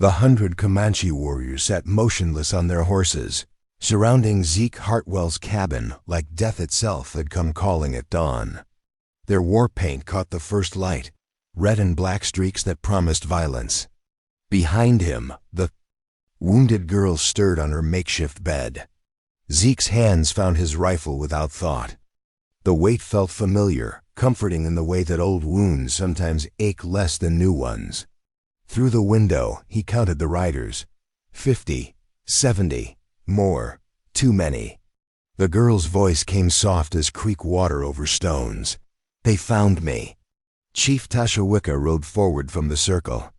The 100 Comanche warriors sat motionless on their horses, surrounding Zeke Hartwell's cabin like death itself had come calling at dawn. Their war paint caught the first light, red and black streaks that promised violence. Behind him, the wounded girl stirred on her makeshift bed. Zeke's hands found his rifle without thought. The weight felt familiar, comforting in the way that old wounds sometimes ache less than new ones. Through the window, he counted the riders. 50, 70, more, too many. The girl's voice came soft as creek water over stones. They found me. Chief Tashawicka rode forward from the circle.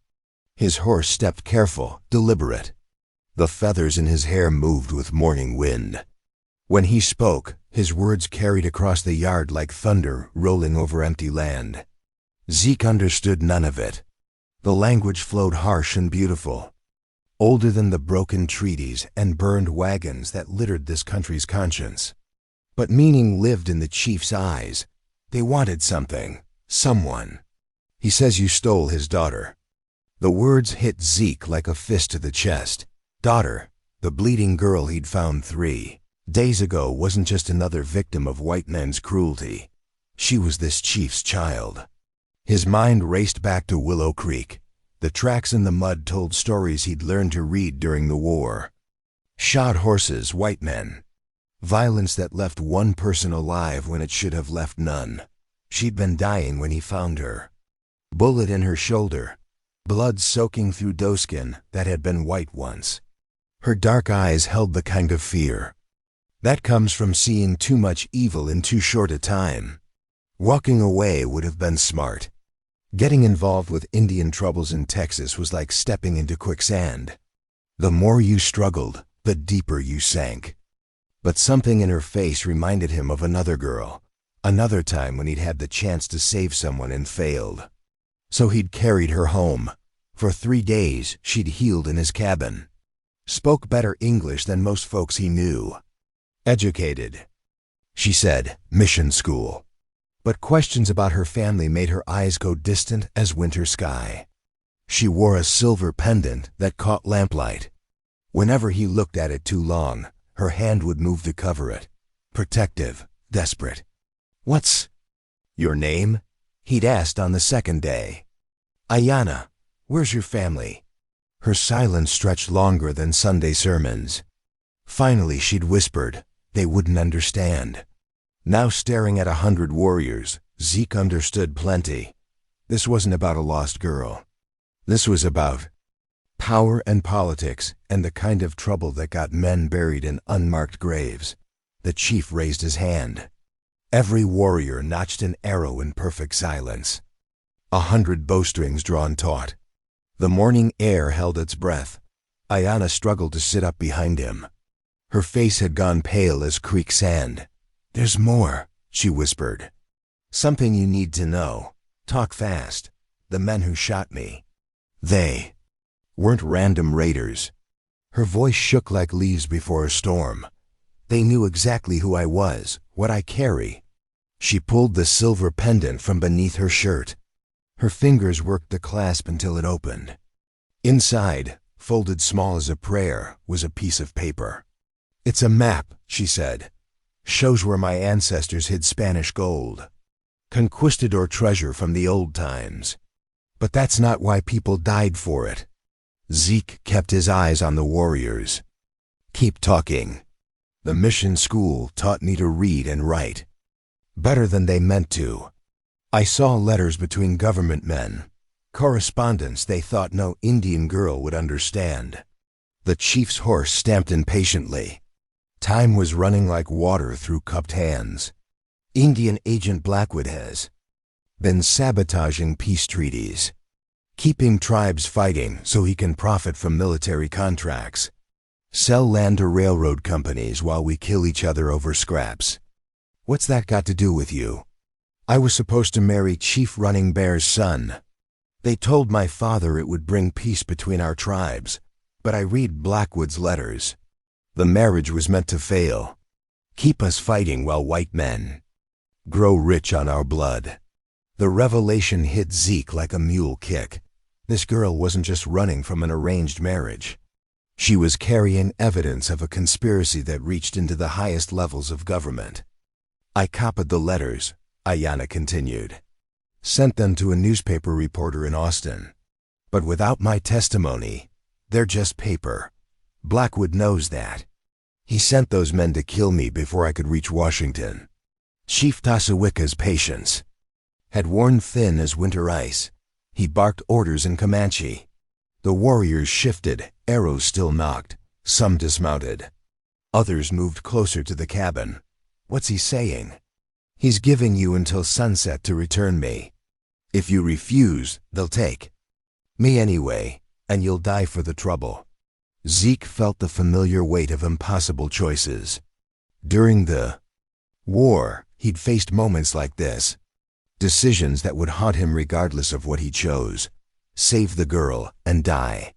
His horse stepped careful, deliberate. The feathers in his hair moved with morning wind. When he spoke, his words carried across the yard like thunder rolling over empty land. Zeke understood none of it. The language flowed harsh and beautiful, older than the broken treaties and burned wagons that littered this country's conscience. But meaning lived in the chief's eyes. They wanted something, someone. He says you stole his daughter. The words hit Zeke like a fist to the chest. Daughter, the bleeding girl he'd found 3 days ago, wasn't just another victim of white men's cruelty. She was this chief's child. His mind raced back to Willow Creek. The tracks in the mud told stories he'd learned to read during the war. Shod horses, white men. Violence that left one person alive when it should have left none. She'd been dying when he found her. Bullet in her shoulder. Blood soaking through doeskin that had been white once. Her dark eyes held the kind of fear that comes from seeing too much evil in too short a time. Walking away would have been smart. Getting involved with Indian troubles in Texas was like stepping into quicksand. The more you struggled, the deeper you sank. But something in her face reminded him of another girl, another time when he'd had the chance to save someone and failed. So he'd carried her home. For 3 days, she'd healed in his cabin. Spoke better English than most folks he knew. Educated. She said, mission school. But questions about her family made her eyes go distant as winter sky. She wore a silver pendant that caught lamplight. Whenever he looked at it too long, her hand would move to cover it. Protective, desperate. What's your name? He'd asked on the second day. Ayana, where's your family? Her silence stretched longer than Sunday sermons. Finally she'd whispered. They wouldn't understand. Now staring at 100 warriors, Zeke understood plenty. This wasn't about a lost girl. This was about power and politics and the kind of trouble that got men buried in unmarked graves. The chief raised his hand. Every warrior notched an arrow in perfect silence. 100 bowstrings drawn taut. The morning air held its breath. Ayana struggled to sit up behind him. Her face had gone pale as creek sand. There's more, she whispered. Something you need to know. Talk fast. The men who shot me. They weren't random raiders. Her voice shook like leaves before a storm. They knew exactly who I was, what I carry. She pulled the silver pendant from beneath her shirt. Her fingers worked the clasp until it opened. Inside, folded small as a prayer, was a piece of paper. It's a map, she said. Shows where my ancestors hid Spanish gold. Conquistador treasure from the old times. But that's not why people died for it. Zeke kept his eyes on the warriors. Keep talking. The mission school taught me to read and write. Better than they meant to. I saw letters between government men. Correspondence they thought no Indian girl would understand. The chief's horse stamped impatiently. Time was running like water through cupped hands. Indian Agent Blackwood has been sabotaging peace treaties, keeping tribes fighting so he can profit from military contracts, sell land to railroad companies while we kill each other over scraps. What's that got to do with you? I was supposed to marry Chief Running Bear's son. They told my father it would bring peace between our tribes, but I read Blackwood's letters. The marriage was meant to fail. Keep us fighting while white men grow rich on our blood. The revelation hit Zeke like a mule kick. This girl wasn't just running from an arranged marriage. She was carrying evidence of a conspiracy that reached into the highest levels of government. I copied the letters, Ayanna continued. Sent them to a newspaper reporter in Austin. But without my testimony, they're just paper. Blackwood knows that. He sent those men to kill me before I could reach Washington. Chief Tasawika's patience had worn thin as winter ice. He barked orders in Comanche. The warriors shifted, arrows still knocked. Some dismounted. Others moved closer to the cabin. What's he saying? He's giving you until sunset to return me. If you refuse, they'll take me anyway, and you'll die for the trouble. Zeke felt the familiar weight of impossible choices. During the war, he'd faced moments like this. Decisions that would haunt him regardless of what he chose. Save the girl and die.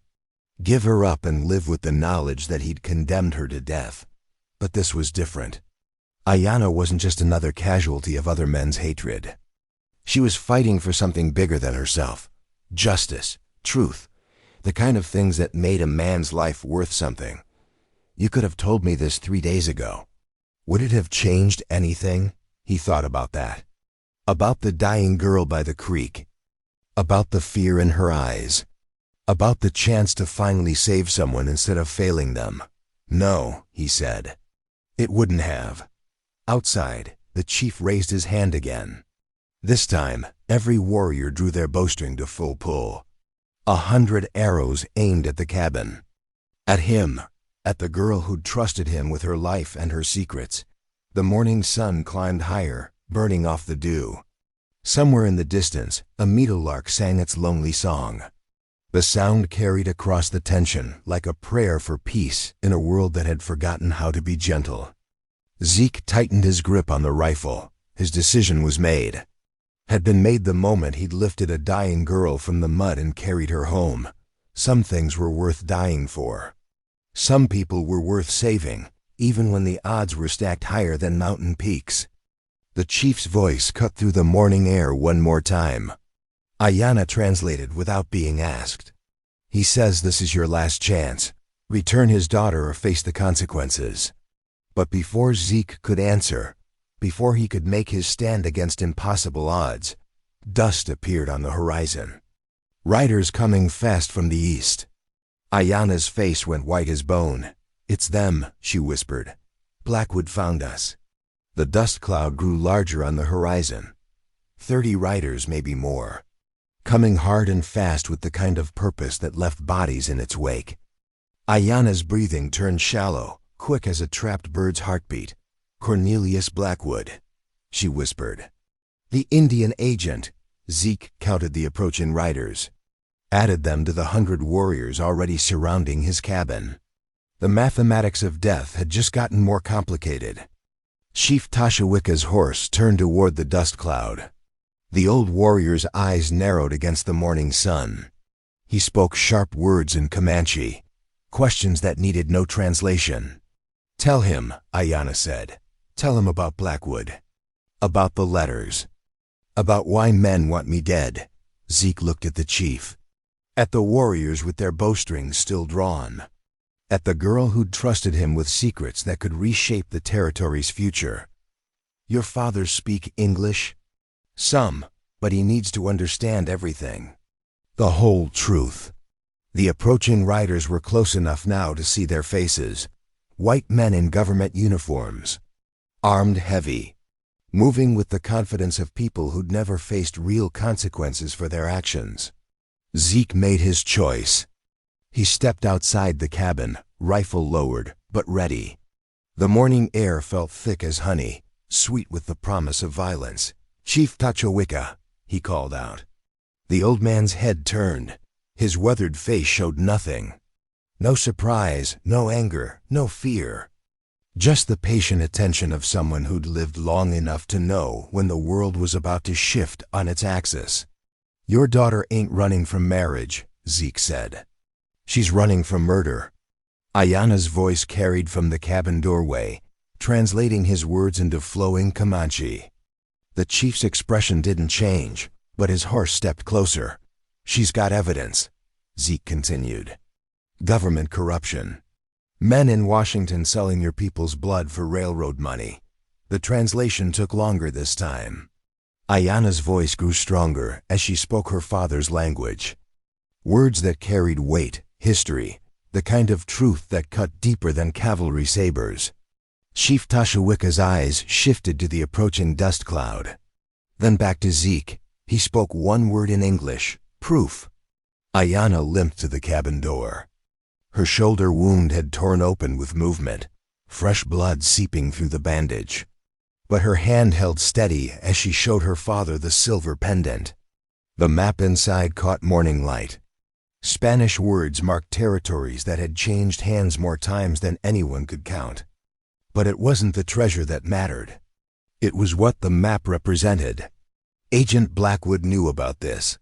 Give her up and live with the knowledge that he'd condemned her to death. But this was different. Ayanna wasn't just another casualty of other men's hatred. She was fighting for something bigger than herself. Justice, truth, the kind of things that made a man's life worth something. You could have told me this 3 days ago. Would it have changed anything? He thought about that. About the dying girl by the creek. About the fear in her eyes. About the chance to finally save someone instead of failing them. No, he said. It wouldn't have. Outside, the chief raised his hand again. This time, every warrior drew their bowstring to full pull. 100 arrows aimed at the cabin. At him, at the girl who'd trusted him with her life and her secrets. The morning sun climbed higher, burning off the dew. Somewhere in the distance, a meadowlark sang its lonely song. The sound carried across the tension like a prayer for peace in a world that had forgotten how to be gentle. Zeke tightened his grip on the rifle. His decision was made. Had been made the moment he'd lifted a dying girl from the mud and carried her home. Some things were worth dying for. Some people were worth saving, even when the odds were stacked higher than mountain peaks. The chief's voice cut through the morning air one more time. Ayanna translated without being asked. He says this is your last chance. Return his daughter or face the consequences. But before Zeke could answer, before he could make his stand against impossible odds, dust appeared on the horizon. Riders coming fast from the east. Ayanna's face went white as bone. It's them, she whispered. Blackwood found us. The dust cloud grew larger on the horizon. 30 riders, maybe more. Coming hard and fast with the kind of purpose that left bodies in its wake. Ayanna's breathing turned shallow, quick as a trapped bird's heartbeat. Cornelius Blackwood, she whispered. The Indian agent. Zeke counted the approaching riders. Added them to the 100 warriors already surrounding his cabin. The mathematics of death had just gotten more complicated. Chief Tasawika's horse turned toward the dust cloud. The old warrior's eyes narrowed against the morning sun. He spoke sharp words in Comanche, questions that needed no translation. Tell him, Ayanna said. Tell him about Blackwood. About the letters. About why men want me dead. Zeke looked at the chief. At the warriors with their bowstrings still drawn. At the girl who'd trusted him with secrets that could reshape the territory's future. Your father speak English? Some, but he needs to understand everything. The whole truth. The approaching riders were close enough now to see their faces. White men in government uniforms. Armed heavy. Moving with the confidence of people who'd never faced real consequences for their actions. Zeke made his choice. He stepped outside the cabin, rifle lowered, but ready. The morning air felt thick as honey, sweet with the promise of violence. Chief Tasawika, he called out. The old man's head turned. His weathered face showed nothing. No surprise, no anger, no fear. Just the patient attention of someone who'd lived long enough to know when the world was about to shift on its axis. Your daughter ain't running from marriage, Zeke said. She's running from murder. Ayanna's voice carried from the cabin doorway, translating his words into flowing Comanche. The chief's expression didn't change, but his horse stepped closer. She's got evidence, Zeke continued. Government corruption. Men in Washington selling your people's blood for railroad money. The translation took longer this time. Ayana's voice grew stronger as she spoke her father's language. Words that carried weight, history, the kind of truth that cut deeper than cavalry sabers. Chief Tashawika's eyes shifted to the approaching dust cloud. Then back to Zeke. He spoke one word in English, proof. Ayana limped to the cabin door. Her shoulder wound had torn open with movement, fresh blood seeping through the bandage. But her hand held steady as she showed her father the silver pendant. The map inside caught morning light. Spanish words marked territories that had changed hands more times than anyone could count. But it wasn't the treasure that mattered. It was what the map represented. Agent Blackwood knew about this,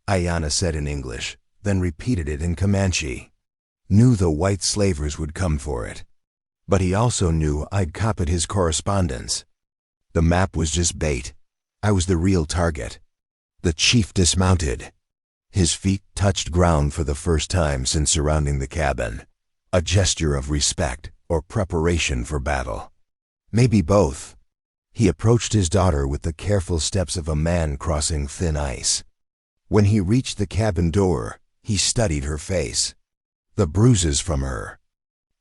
Ayana said in English, then repeated it in Comanche. Knew the white slavers would come for it. But he also knew I'd copied his correspondence. The map was just bait. I was the real target. The chief dismounted. His feet touched ground for the first time since surrounding the cabin. A gesture of respect or preparation for battle. Maybe both. He approached his daughter with the careful steps of a man crossing thin ice. When he reached the cabin door, he studied her face. The bruises from her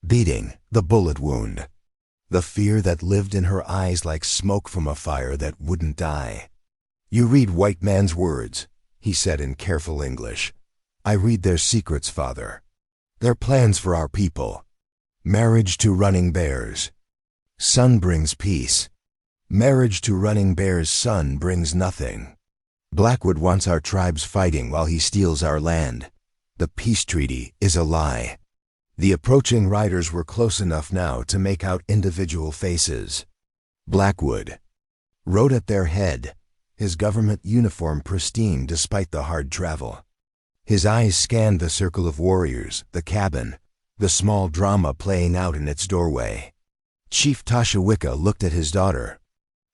beating, the bullet wound, the fear that lived in her eyes like smoke from a fire that wouldn't die. You read white man's words, he said in careful English. I read their secrets, father. Their plans for our people. Marriage to running bears. Son brings peace. Marriage to running bear's son brings nothing. Blackwood wants our tribes fighting while he steals our land. The peace treaty is a lie. The approaching riders were close enough now to make out individual faces. Blackwood rode at their head, his government uniform pristine despite the hard travel. His eyes scanned the circle of warriors, the cabin, the small drama playing out in its doorway. Chief Tashawika looked at his daughter.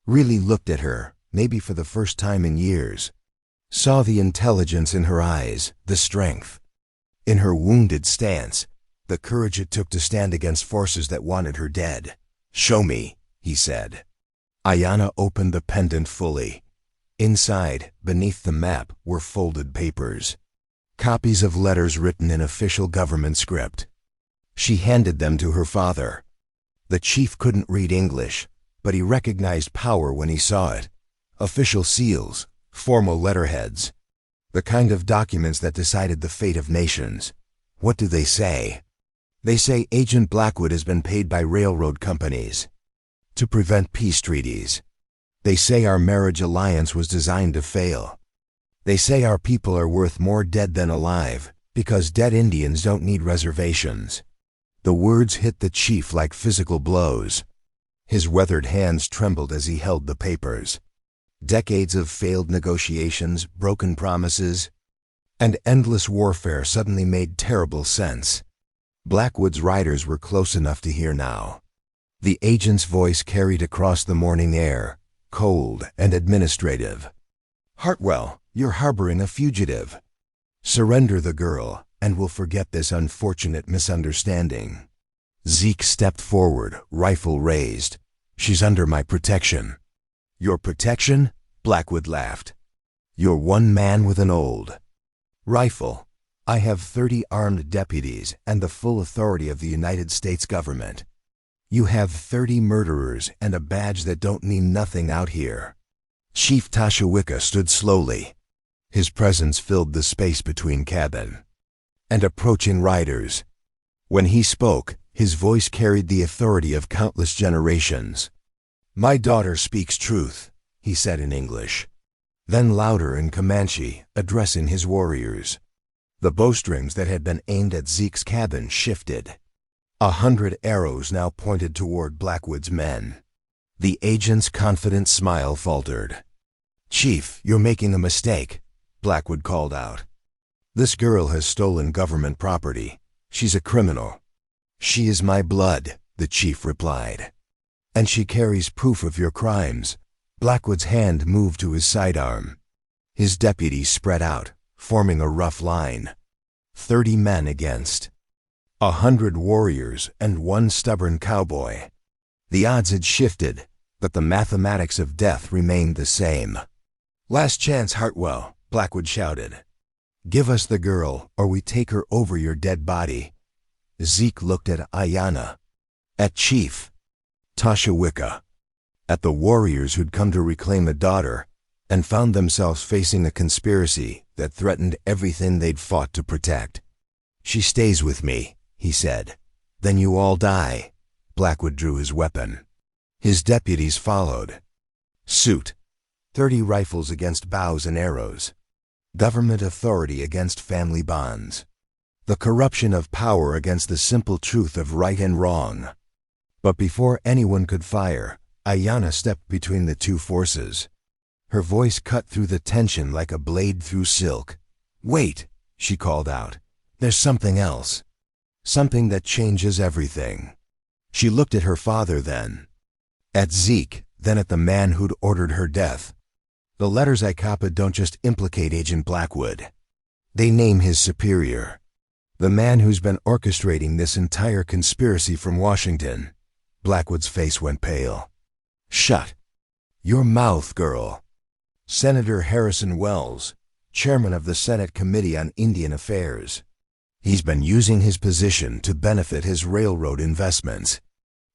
Really looked at her, maybe for the first time in years. Saw the intelligence in her eyes, the strength. In her wounded stance, the courage it took to stand against forces that wanted her dead. Show me, he said. Ayana opened the pendant fully. Inside, beneath the map, were folded papers. Copies of letters written in official government script. She handed them to her father. The chief couldn't read English, but he recognized power when he saw it. Official seals, formal letterheads. The kind of documents that decided the fate of nations. What do they say? They say Agent Blackwood has been paid by railroad companies to prevent peace treaties. They say our marriage alliance was designed to fail. They say our people are worth more dead than alive because dead Indians don't need reservations. The words hit the chief like physical blows. His weathered hands trembled as he held the papers. Decades of failed negotiations, broken promises, and endless warfare suddenly made terrible sense. Blackwood's riders were close enough to hear now. The agent's voice carried across the morning air, cold and administrative. Hartwell, you're harboring a fugitive. Surrender the girl, and we'll forget this unfortunate misunderstanding. Zeke stepped forward, rifle raised. She's under my protection. Your protection? Blackwood laughed. You're one man with an old rifle. I have 30 armed deputies and the full authority of the United States government. You have 30 murderers and a badge that don't mean nothing out here. Chief Tashawika stood slowly. His presence filled the space between cabin and approaching riders. When he spoke, his voice carried the authority of countless generations. My daughter speaks truth, he said in English. Then louder in Comanche, addressing his warriors. The bowstrings that had been aimed at Zeke's cabin shifted. 100 arrows now pointed toward Blackwood's men. The agent's confident smile faltered. Chief, you're making a mistake, Blackwood called out. This girl has stolen government property. She's a criminal. She is my blood, the chief replied. And she carries proof of your crimes. Blackwood's hand moved to his sidearm. His deputies spread out, forming a rough line. 30 men against 100 warriors and one stubborn cowboy. The odds had shifted, but the mathematics of death remained the same. "Last chance, Hartwell," Blackwood shouted. "Give us the girl, or we take her over your dead body." Zeke looked at Ayanna, at Chief Tashawicka, at the warriors who'd come to reclaim a daughter, and found themselves facing a conspiracy that threatened everything they'd fought to protect. "She stays with me," he said. "Then you all die." Blackwood drew his weapon. His deputies followed. Suit: 30 rifles against bows and arrows. Government authority against family bonds. The corruption of power against the simple truth of right and wrong. But before anyone could fire, Ayanna stepped between the two forces. Her voice cut through the tension like a blade through silk. "Wait," she called out. "There's something else. Something that changes everything." She looked at her father then, at Zeke, then at the man who'd ordered her death. "The letters I copied don't just implicate Agent Blackwood. They name his superior. The man who's been orchestrating this entire conspiracy from Washington." Blackwood's face went pale. "Shut your mouth, girl." Senator Harrison Wells, chairman of the Senate Committee on Indian Affairs. He's been using his position to benefit his railroad investments.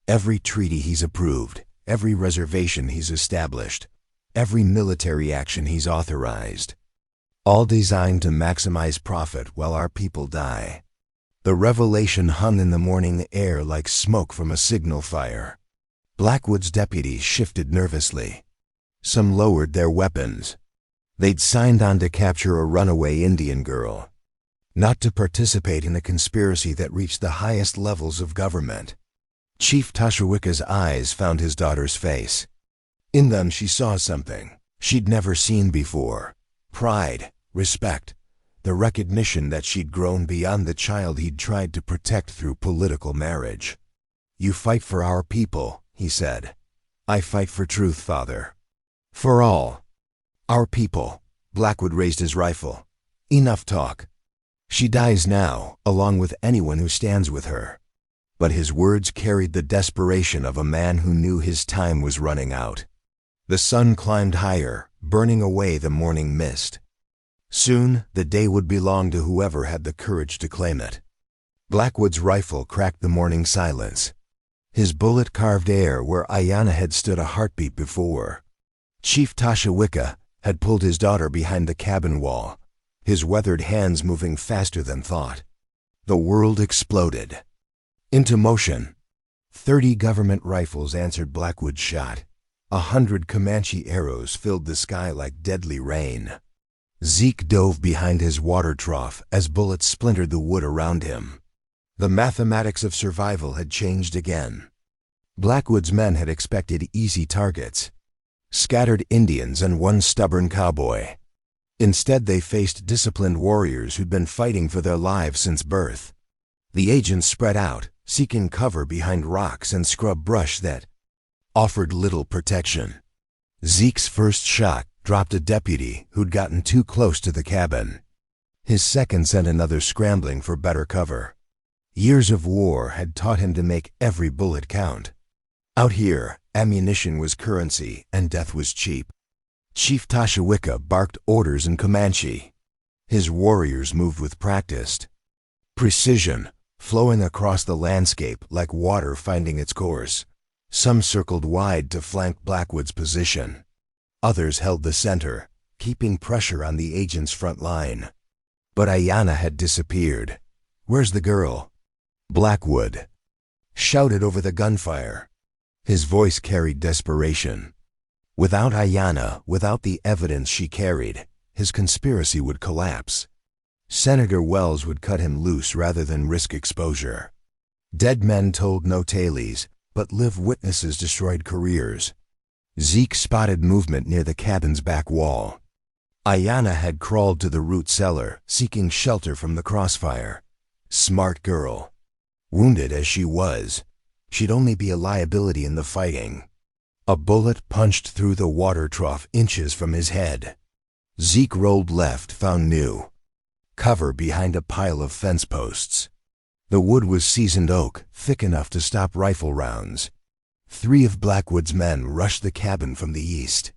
Every treaty he's approved, every reservation he's established, every military action he's authorized, all designed to maximize profit while our people die. The revelation hung in the morning air like smoke from a signal fire. Blackwood's deputies shifted nervously. Some lowered their weapons. They'd signed on to capture a runaway Indian girl, not to participate in a conspiracy that reached the highest levels of government. Chief Tashawicka's eyes found his daughter's face. In them she saw something she'd never seen before. Pride, respect, the recognition that she'd grown beyond the child he'd tried to protect through political marriage. "You fight for our people," he said. "I fight for truth, Father. For all. Our people." Blackwood raised his rifle. "Enough talk. She dies now, along with anyone who stands with her." But his words carried the desperation of a man who knew his time was running out. The sun climbed higher, burning away the morning mist. Soon, the day would belong to whoever had the courage to claim it. Blackwood's rifle cracked the morning silence. His bullet carved air where Ayanna had stood a heartbeat before. Chief Tashawicka had pulled his daughter behind the cabin wall, his weathered hands moving faster than thought. The world exploded into motion. 30 government rifles answered Blackwood's shot. 100 Comanche arrows filled the sky like deadly rain. Zeke dove behind his water trough as bullets splintered the wood around him. The mathematics of survival had changed again. Blackwood's men had expected easy targets, scattered Indians and one stubborn cowboy. Instead, they faced disciplined warriors who'd been fighting for their lives since birth. The agents spread out, seeking cover behind rocks and scrub brush that offered little protection. Zeke's first shot dropped a deputy who'd gotten too close to the cabin. His second sent another scrambling for better cover. Years of war had taught him to make every bullet count. Out here, ammunition was currency and death was cheap. Chief Tashawicka barked orders in Comanche. His warriors moved with practiced precision, flowing across the landscape like water finding its course. Some circled wide to flank Blackwood's position. Others held the center, keeping pressure on the agent's front line. But Ayanna had disappeared. "Where's the girl?" Blackwood shouted over the gunfire. His voice carried desperation. Without Ayanna, without the evidence she carried, his conspiracy would collapse. Senator Wells would cut him loose rather than risk exposure. Dead men told no tales, but live witnesses destroyed careers. Zeke spotted movement near the cabin's back wall. Ayanna had crawled to the root cellar, seeking shelter from the crossfire. Smart girl. Wounded as she was, she'd only be a liability in the fighting. A bullet punched through the water trough inches from his head. Zeke rolled left, found new, cover behind a pile of fence posts. The wood was seasoned oak, thick enough to stop rifle rounds. 3 of Blackwood's men rushed the cabin from the east.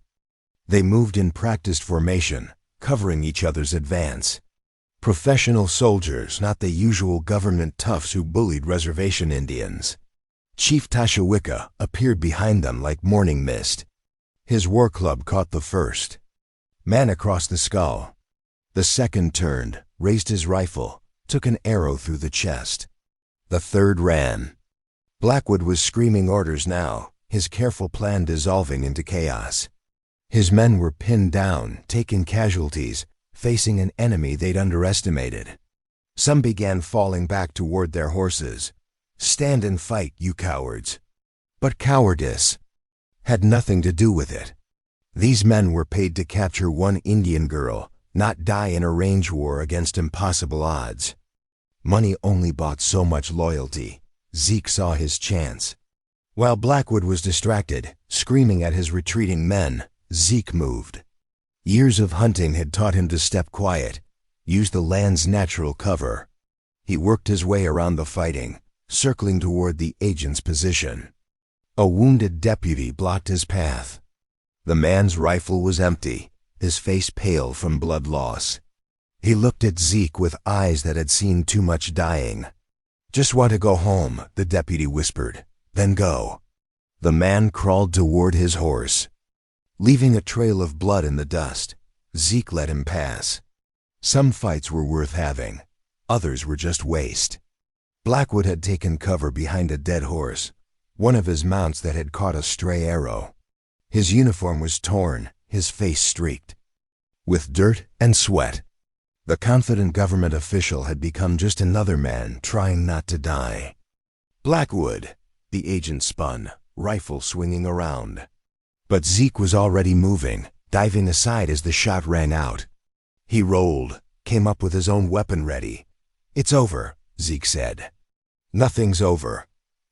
They moved in practiced formation, covering each other's advance. Professional soldiers, not the usual government toughs who bullied reservation Indians. Chief Tashawicka appeared behind them like morning mist. His war club caught the first man across the skull. The second turned, raised his rifle, took an arrow through the chest. The third ran. Blackwood was screaming orders now, his careful plan dissolving into chaos. His men were pinned down, taking casualties, facing an enemy they'd underestimated. Some began falling back toward their horses. "Stand and fight, you cowards." But cowardice had nothing to do with it. These men were paid to capture one Indian girl, not die in a range war against impossible odds. Money only bought so much loyalty. Zeke saw his chance. While Blackwood was distracted, screaming at his retreating men, Zeke moved. Years of hunting had taught him to step quiet, use the land's natural cover. He worked his way around the fighting, circling toward the agent's position. A wounded deputy blocked his path. The man's rifle was empty, his face pale from blood loss. He looked at Zeke with eyes that had seen too much dying. "Just want to go home," the deputy whispered. "Then go." The man crawled toward his horse. Leaving a trail of blood in the dust, Zeke let him pass. Some fights were worth having. Others were just waste. Blackwood had taken cover behind a dead horse, one of his mounts that had caught a stray arrow. His uniform was torn, his face streaked with dirt and sweat. The confident government official had become just another man trying not to die. "Blackwood," the agent spun, rifle swinging around. But Zeke was already moving, diving aside as the shot rang out. He rolled, came up with his own weapon ready. "It's over," Zeke said. "Nothing's over.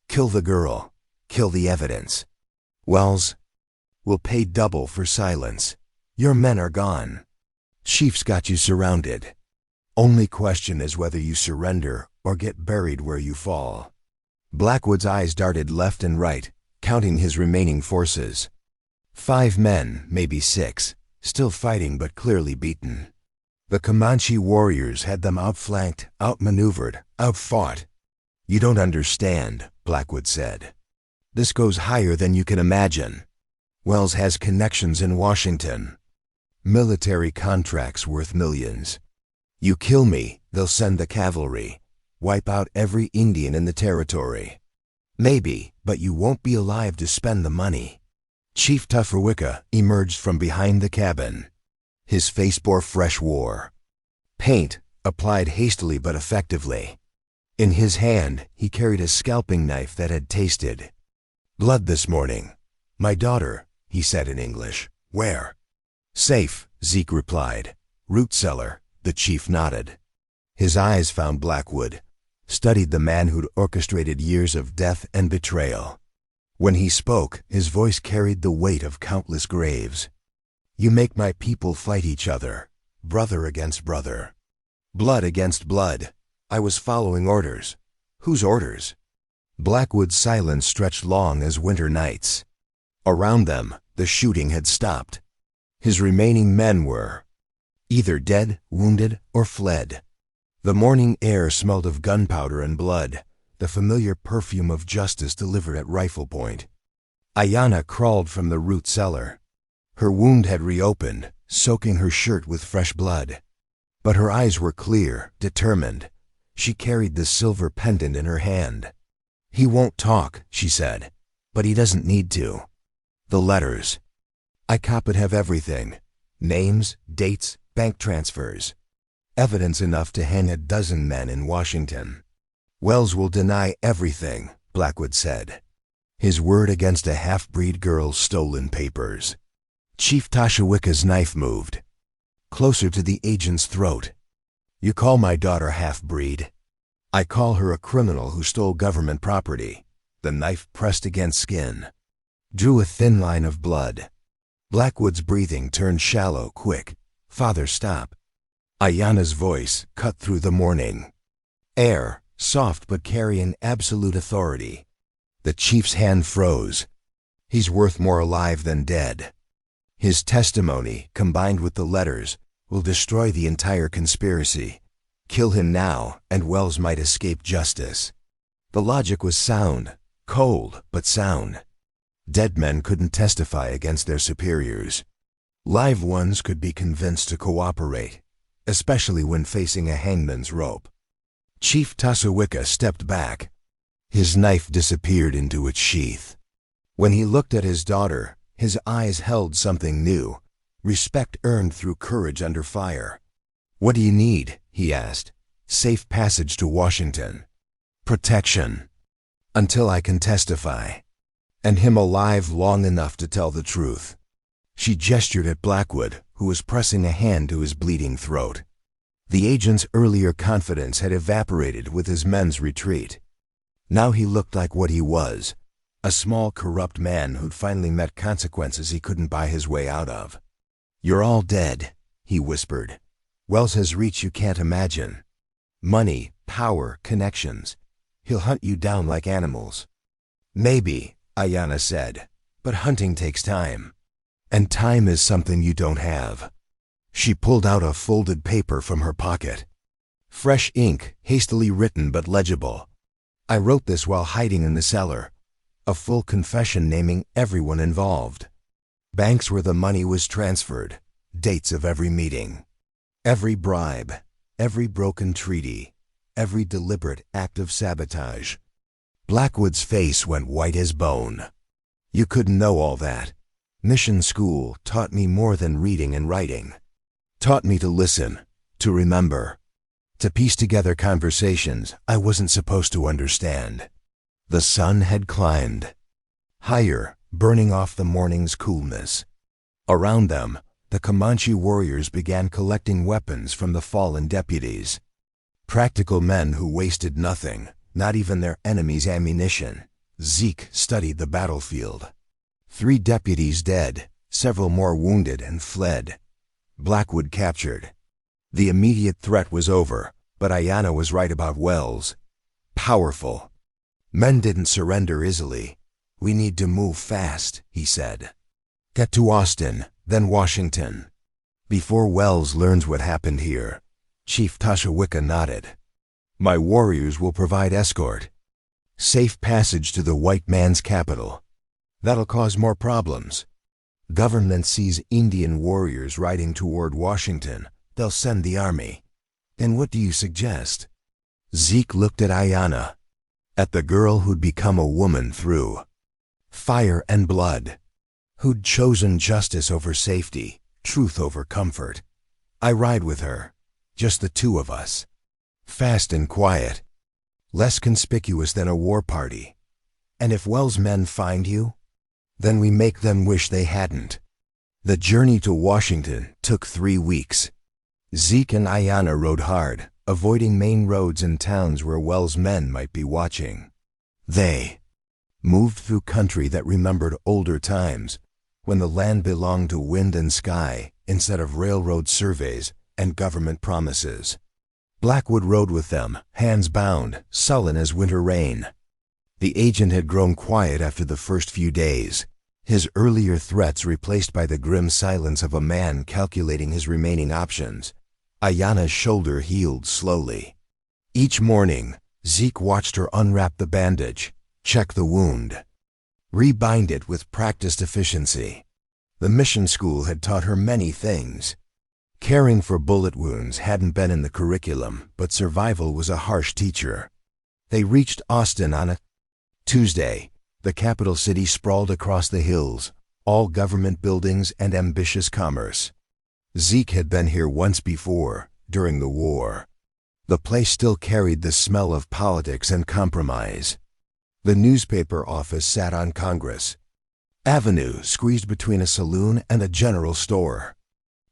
Kill the girl. Kill the evidence. Wells, we'll pay double for silence. Your men are gone. Chief's got you surrounded. Only question is whether you surrender or get buried where you fall." Blackwood's eyes darted left and right, counting his remaining forces. 5 men, maybe 6, still fighting but clearly beaten. The Comanche warriors had them outflanked, outmaneuvered, outfought. "You don't understand," Blackwood said. "This goes higher than you can imagine. Wells has connections in Washington. Military contracts worth millions. You kill me, they'll send the cavalry, wipe out every Indian in the territory. Maybe, but you won't be alive to spend the money." Chief Tashawicka emerged from behind the cabin. His face bore fresh war. Paint, applied hastily but effectively. In his hand, he carried a scalping knife that had tasted blood this morning. "My daughter," he said in English. "Where?" "Safe," Zeke replied. "Root cellar." The chief nodded. His eyes found Blackwood, studied the man who'd orchestrated years of death and betrayal. When he spoke, his voice carried the weight of countless graves. "You make my people fight each other, brother against brother. Blood against blood. I was following orders." "Whose orders?" Blackwood's silence stretched long as winter nights. Around them, the shooting had stopped. His remaining men were either dead, wounded, or fled. The morning air smelled of gunpowder and blood, the familiar perfume of justice delivered at rifle point. Ayanna crawled from the root cellar. Her wound had reopened, soaking her shirt with fresh blood. But her eyes were clear, determined. She carried the silver pendant in her hand. "He won't talk," she said, "but he doesn't need to. The letters. I copied have everything. Names, dates, bank transfers. Evidence enough to hang a dozen men in Washington." "Wells will deny everything," Blackwood said. His word against a half-breed girl's stolen papers. Chief Tashawicka's knife moved, closer to the agent's throat. "You call my daughter half-breed? I call her a criminal who stole government property." The knife pressed against skin, drew a thin line of blood. Blackwood's breathing turned shallow, quick. "Father, stop." Ayana's voice cut through the morning air, soft but carrying absolute authority. The chief's hand froze. He's worth more alive than dead. His testimony, combined with the letters, will destroy the entire conspiracy. Kill him now, and Wells might escape justice. The logic was sound, cold, but sound. Dead men couldn't testify against their superiors. Live ones could be convinced to cooperate, especially when facing a hangman's rope. Chief Tasawika stepped back. His knife disappeared into its sheath. When he looked at his daughter, his eyes held something new, respect earned through courage under fire. "What do you need?" he asked. "Safe passage to Washington. Protection. Until I can testify. And him alive long enough to tell the truth." She gestured at Blackwood, who was pressing a hand to his bleeding throat. The agent's earlier confidence had evaporated with his men's retreat. Now he looked like what he was, a small, corrupt man who'd finally met consequences he couldn't buy his way out of. "You're all dead," he whispered. "Wells has reach you can't imagine. Money, power, connections. He'll hunt you down like animals." "Maybe," Ayana said, "but hunting takes time. And time is something you don't have." She pulled out a folded paper from her pocket. Fresh ink, hastily written but legible. "I wrote this while hiding in the cellar. A full confession naming everyone involved. Banks where the money was transferred, dates of every meeting. Every bribe, every broken treaty, every deliberate act of sabotage." Blackwood's face went white as bone. "You couldn't know all that. Mission school taught me more than reading and writing. Taught me to listen, to remember, to piece together conversations I wasn't supposed to understand." The sun had climbed. Higher, burning off the morning's coolness. Around them, the Comanche warriors began collecting weapons from the fallen deputies. Practical men who wasted nothing, not even their enemies' ammunition. Zeke studied the battlefield. 3 deputies dead, several more wounded and fled. Blackwood captured. The immediate threat was over, but Ayana was right about Wells. Powerful. "Men didn't surrender easily. We need to move fast," he said. "Get to Austin, then Washington. Before Wells learns what happened here." Chief Tasawika nodded. "My warriors will provide escort. Safe passage to the white man's capital. That'll cause more problems. Government sees Indian warriors riding toward Washington. They'll send the army. Then what do you suggest?" Zeke looked at Ayana, at the girl who'd become a woman through fire and blood, who'd chosen justice over safety, truth over comfort. "I ride with her, just the 2 of us. Fast and quiet, less conspicuous than a war party. And if Wells' men find you, then we make them wish they hadn't." The journey to Washington took 3 weeks. Zeke and Ayana rode hard, avoiding main roads and towns where Wells' men might be watching. They moved through country that remembered older times, when the land belonged to wind and sky instead of railroad surveys and government promises. Blackwood rode with them, hands bound, sullen as winter rain. The agent had grown quiet after the first few days, his earlier threats replaced by the grim silence of a man calculating his remaining options. Ayana's shoulder healed slowly. Each morning, Zeke watched her unwrap the bandage, check the wound, rebind it with practiced efficiency. The mission school had taught her many things. Caring for bullet wounds hadn't been in the curriculum, but survival was a harsh teacher. They reached Austin on a Tuesday. The capital city sprawled across the hills, all government buildings and ambitious commerce. Zeke had been here once before, during the war. The place still carried the smell of politics and compromise. The newspaper office sat on Congress Avenue, squeezed between a saloon and a general store.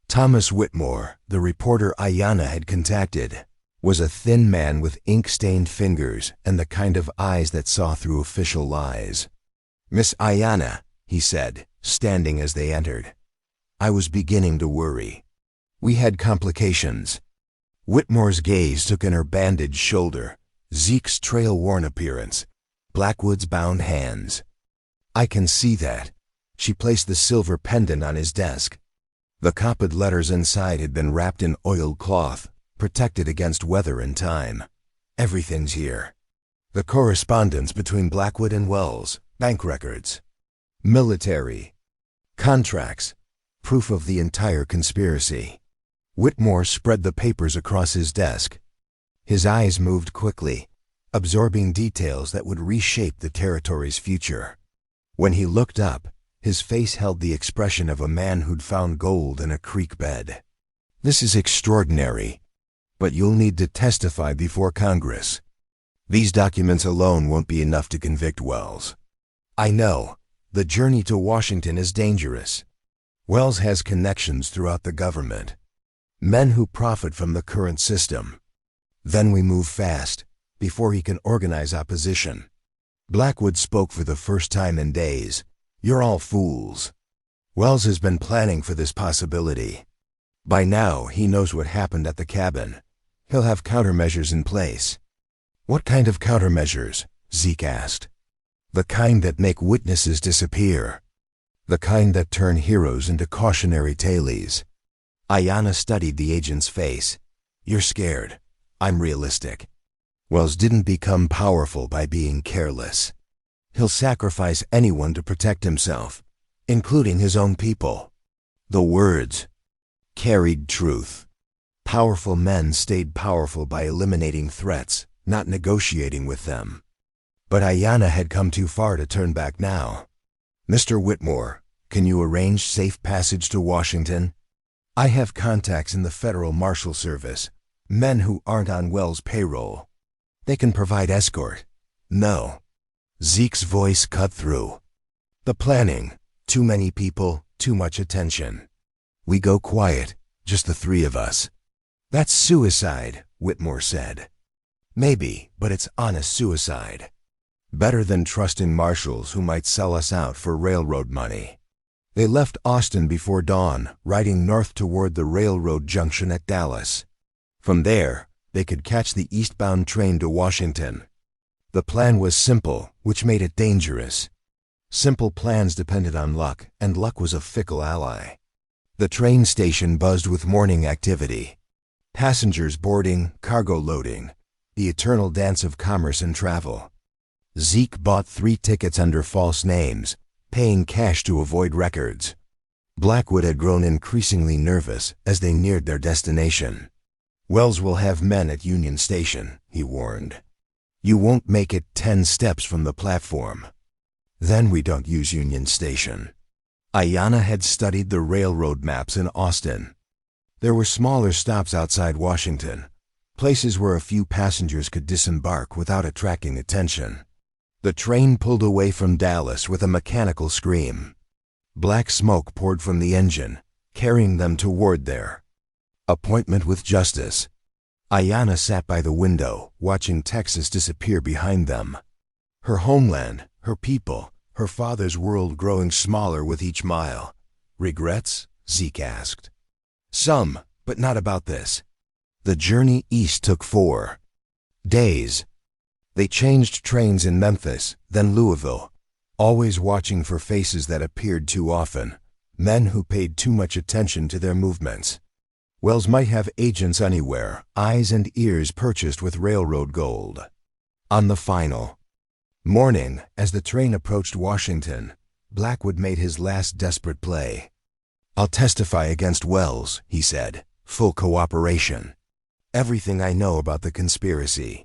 Thomas Whitmore, the reporter Ayana had contacted, was a thin man with ink-stained fingers and the kind of eyes that saw through official lies. "Miss Ayana," he said, standing as they entered. "I was beginning to worry. We had complications. Whitmore's gaze took in her bandaged shoulder, Zeke's trail-worn appearance, Blackwood's bound hands. "I can see that." She placed the silver pendant on his desk. The copied letters inside had been wrapped in oiled cloth, protected against weather and time. "Everything's here." The correspondence between Blackwood and Wells, bank records, military, contracts, proof of the entire conspiracy. Whitmore spread the papers across his desk. His eyes moved quickly, absorbing details that would reshape the territory's future. When he looked up, his face held the expression of a man who'd found gold in a creek bed. "This is extraordinary, but you'll need to testify before Congress. These documents alone won't be enough to convict Wells. I know, the journey to Washington is dangerous. Wells has connections throughout the government, men who profit from the current system. Then we move fast, before he can organize opposition." Blackwood spoke for the first time in days. "You're all fools. Wells has been planning for this possibility. By now, he knows what happened at the cabin. He'll have countermeasures in place." "What kind of countermeasures?" Zeke asked. "The kind that make witnesses disappear. The kind that turn heroes into cautionary tales." Ayanna studied the agent's face. "You're scared. I'm realistic. Wells didn't become powerful by being careless. He'll sacrifice anyone to protect himself, including his own people." The words carried truth. Powerful men stayed powerful by eliminating threats, not negotiating with them. But Ayanna had come too far to turn back now. "Mr. Whitmore, can you arrange safe passage to Washington? I have contacts in the Federal Marshal Service, men who aren't on Wells' payroll. They can provide escort." "No." Zeke's voice cut through. "The planning. Too many people, too much attention. We go quiet, just the three of us." "That's suicide," Whitmore said. "Maybe, but it's honest suicide. Better than trusting marshals who might sell us out for railroad money." They left Austin before dawn, riding north toward the railroad junction at Dallas. From there, they could catch the eastbound train to Washington. The plan was simple, which made it dangerous. Simple plans depended on luck, and luck was a fickle ally. The train station buzzed with morning activity. Passengers boarding, cargo loading, the eternal dance of commerce and travel. Zeke bought 3 tickets under false names, paying cash to avoid records. Blackwood had grown increasingly nervous as they neared their destination. "Wells will have men at Union Station," he warned. "You won't make it 10 steps from the platform. Then we don't use Union Station." Ayanna had studied the railroad maps in Austin. There were smaller stops outside Washington, places where a few passengers could disembark without attracting attention. The train pulled away from Dallas with a mechanical scream. Black smoke poured from the engine, carrying them toward their appointment with justice. Ayanna sat by the window, watching Texas disappear behind them. Her homeland, her people, her father's world growing smaller with each mile. "Regrets?" Zeke asked. "Some, but not about this." The journey east took 4 days. They changed trains in Memphis, then Louisville, always watching for faces that appeared too often, men who paid too much attention to their movements. Wells might have agents anywhere, eyes and ears purchased with railroad gold. On the final morning, as the train approached Washington, Blackwood made his last desperate play. "I'll testify against Wells," he said, "full cooperation. Everything I know about the conspiracy."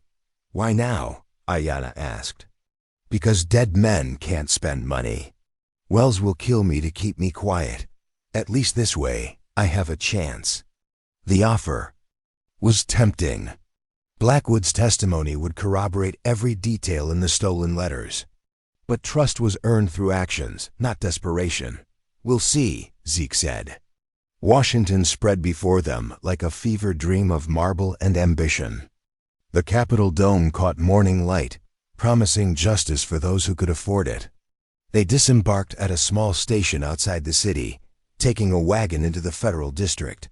"Why now?" Ayanna asked. "Because dead men can't spend money. Wells will kill me to keep me quiet. At least this way, I have a chance." The offer was tempting. Blackwood's testimony would corroborate every detail in the stolen letters. But trust was earned through actions, not desperation. "We'll see," Zeke said. Washington spread before them like a fever dream of marble and ambition. The Capitol dome caught morning light, promising justice for those who could afford it. They disembarked at a small station outside the city, taking a wagon into the federal district.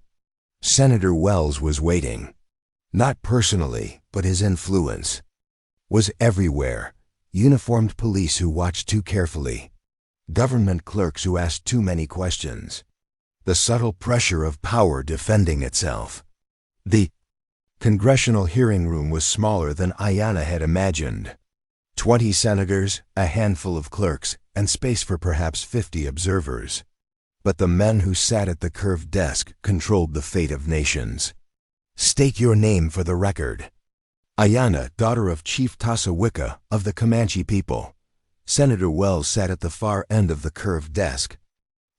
Senator Wells was waiting. Not personally, but his influence was everywhere. Uniformed police who watched too carefully. Government clerks who asked too many questions. The subtle pressure of power defending itself. The congressional hearing room was smaller than Ayanna had imagined. 20 senators, a handful of clerks, and space for perhaps 50 observers. But the men who sat at the curved desk controlled the fate of nations. State your name for the record. Ayanna, daughter of Chief Tasawika of the Comanche people. Senator Wells sat at the far end of the curved desk.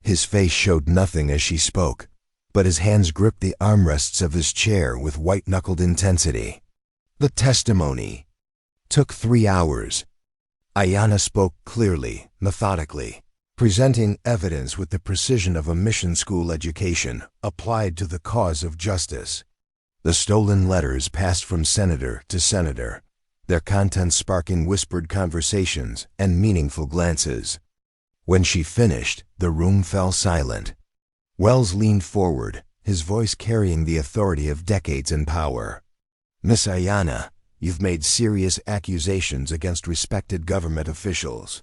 His face showed nothing as she spoke, but his hands gripped the armrests of his chair with white-knuckled intensity. The testimony took 3 hours. Ayanna spoke clearly, methodically, presenting evidence with the precision of a mission school education applied to the cause of justice. The stolen letters passed from senator to senator, their contents sparking whispered conversations and meaningful glances. When she finished, the room fell silent. Wells leaned forward, his voice carrying the authority of decades in power. Miss Ayanna, you've made serious accusations against respected government officials.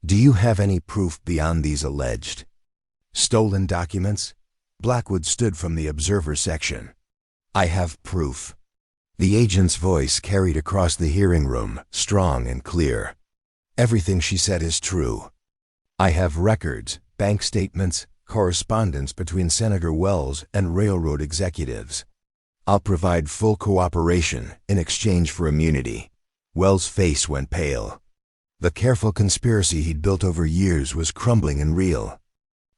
Do you have any proof beyond these alleged stolen documents? Blackwood stood from the observer section. I have proof. The agent's voice carried across the hearing room, strong and clear. Everything she said is true. I have records, bank statements, correspondence between Senator Wells and railroad executives. I'll provide full cooperation in exchange for immunity. Wells' face went pale. The careful conspiracy he'd built over years was crumbling in real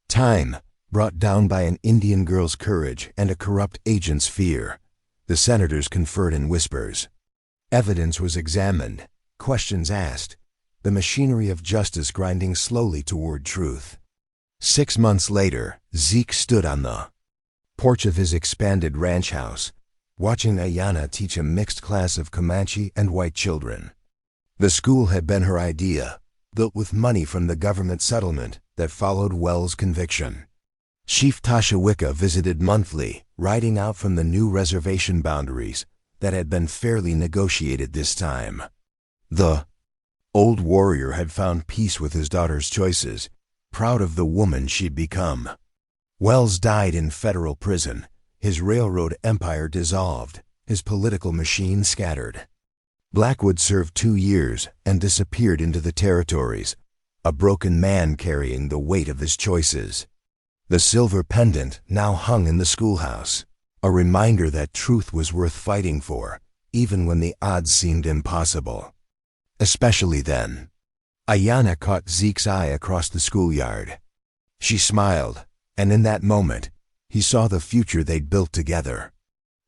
time, brought down by an Indian girl's courage and a corrupt agent's fear. The senators conferred in whispers. Evidence was examined, questions asked, the machinery of justice grinding slowly toward truth. 6 months later, Zeke stood on the porch of his expanded ranch house, watching Ayanna teach a mixed class of Comanche and white children. The school had been her idea, built with money from the government settlement that followed Wells' conviction. Chief Tasawika visited monthly, riding out from the new reservation boundaries that had been fairly negotiated this time. The old warrior had found peace with his daughter's choices, proud of the woman she'd become. Wells died in federal prison, his railroad empire dissolved, his political machine scattered. Blackwood served 2 years and disappeared into the territories, a broken man carrying the weight of his choices. The silver pendant now hung in the schoolhouse, a reminder that truth was worth fighting for, even when the odds seemed impossible. Especially then. Ayanna caught Zeke's eye across the schoolyard. She smiled, and in that moment, he saw the future they'd built together.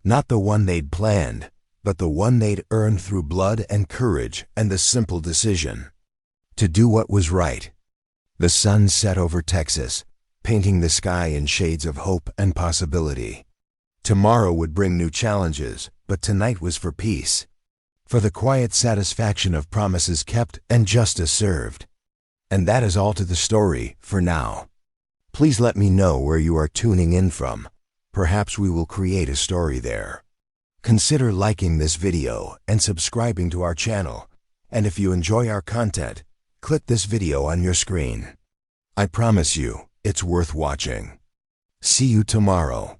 Not the one they'd planned, but the one they'd earned through blood and courage and the simple decision to do what was right. The sun set over Texas, painting the sky in shades of hope and possibility. Tomorrow would bring new challenges, but tonight was for peace, for the quiet satisfaction of promises kept and justice served. And that is all to the story for now. Please let me know where you are tuning in from. Perhaps we will create a story there. Consider liking this video and subscribing to our channel. And if you enjoy our content, click this video on your screen. I promise you, it's worth watching. See you tomorrow.